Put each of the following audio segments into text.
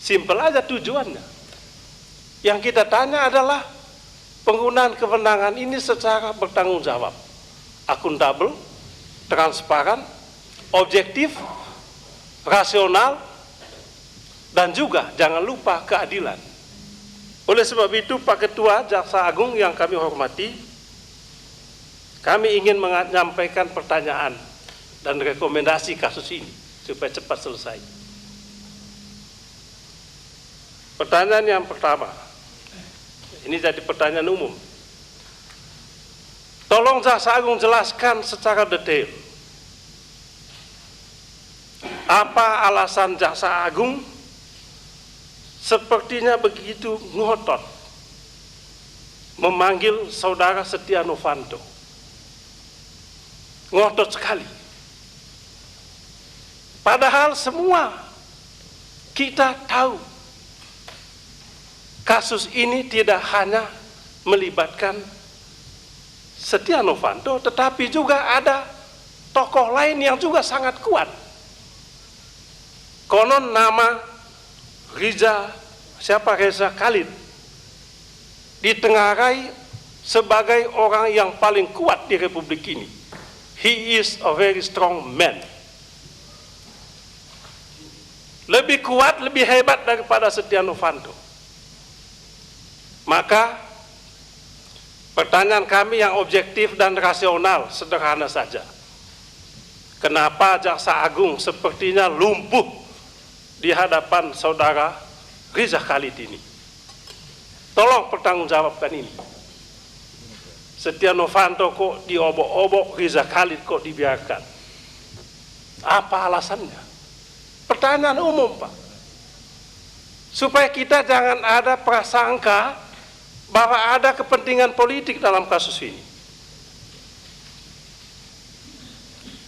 Simpel aja tujuannya. Yang kita tanya adalah penggunaan kewenangan ini secara bertanggung jawab, akuntabel, transparan, objektif, rasional, dan juga jangan lupa keadilan. Oleh sebab itu, Pak Ketua Jaksa Agung yang kami hormati, kami ingin menyampaikan pertanyaan dan rekomendasi kasus ini supaya cepat selesai. Pertanyaan yang pertama, ini jadi pertanyaan umum. Tolong Jaksa Agung jelaskan secara detail apa alasan Jaksa Agung sepertinya begitu ngotot memanggil saudara Setia Novanto. Ngotot sekali. Padahal semua kita tahu kasus ini tidak hanya melibatkan Setia Novanto, tetapi juga ada tokoh lain yang juga sangat kuat. Konon nama Reza Khalid ditengarai sebagai orang yang paling kuat di Republik ini. He is a very strong man. Lebih kuat, lebih hebat daripada Setia Novanto. Maka pertanyaan kami yang objektif dan rasional sederhana saja. Kenapa Jaksa Agung sepertinya lumpuh di hadapan saudara Reza Khalid ini? Tolong pertanggungjawabkan ini. Setia Novanto kok diobok-obok, Reza Khalid kok dibiarkan? Apa alasannya? Pertanyaan umum, Pak. Supaya kita jangan ada prasangka bahwa ada kepentingan politik dalam kasus ini.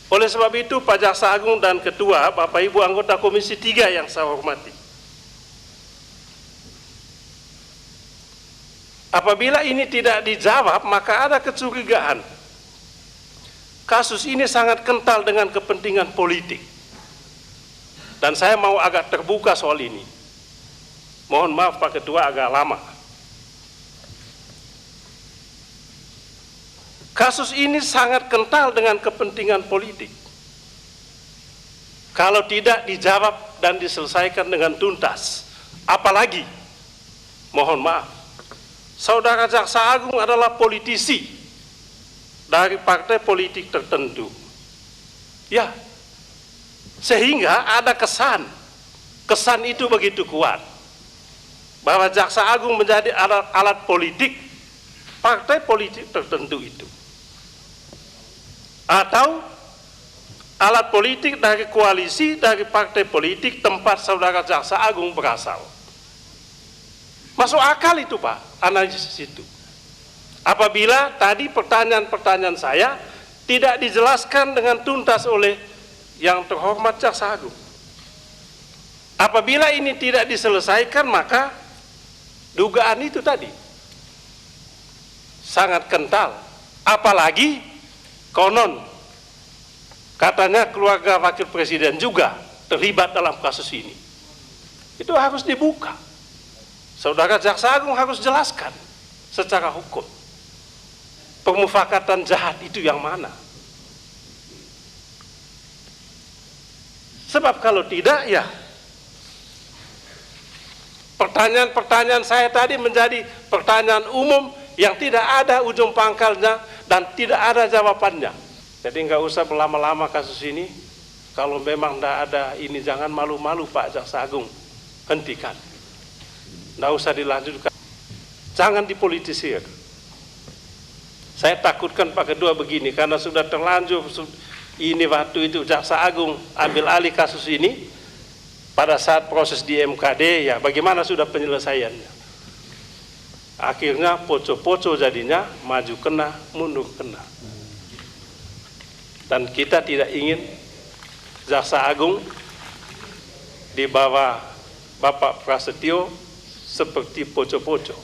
Oleh sebab itu, Pak Jaksa Agung dan Ketua, Bapak Ibu anggota Komisi 3 yang saya hormati, apabila ini tidak dijawab, maka ada kecurigaan. Kasus ini sangat kental dengan kepentingan politik. Dan saya mau agak terbuka soal ini. Mohon maaf Pak Ketua, agak lama. Kasus ini sangat kental dengan kepentingan politik. Kalau tidak dijawab dan diselesaikan dengan tuntas, apalagi, mohon maaf, saudara Jaksa Agung adalah politisi dari partai politik tertentu. Ya, sehingga ada kesan itu begitu kuat, bahwa Jaksa Agung menjadi alat politik partai politik tertentu itu. Atau alat politik dari koalisi, dari partai politik tempat saudara Jaksa Agung berasal. Masuk akal itu Pak, analisis itu. Apabila tadi pertanyaan-pertanyaan saya tidak dijelaskan dengan tuntas oleh yang terhormat Jaksa Agung. Apabila ini tidak diselesaikan, maka dugaan itu tadi sangat kental. Apalagi konon katanya keluarga Wakil Presiden juga terlibat dalam kasus ini. Itu harus dibuka. Saudara Jaksa Agung harus jelaskan secara hukum. Pemufakatan jahat itu yang mana? Sebab kalau tidak, ya pertanyaan-pertanyaan saya tadi menjadi pertanyaan umum yang tidak ada ujung pangkalnya dan tidak ada jawabannya. Jadi nggak usah berlama-lama kasus ini. Kalau memang tidak ada ini, jangan malu-malu Pak Jaksa Agung, hentikan. Nggak usah dilanjutkan. Jangan dipolitisir. Saya takutkan Pak Ketua begini, karena sudah terlanjur ini waktu itu Jaksa Agung ambil alih kasus ini pada saat proses di MKD, ya bagaimana sudah penyelesaiannya. Akhirnya poco-poco jadinya, maju kena, mundur kena. Dan kita tidak ingin Jaksa Agung di bawah Bapak Prasetyo seperti poco-poco.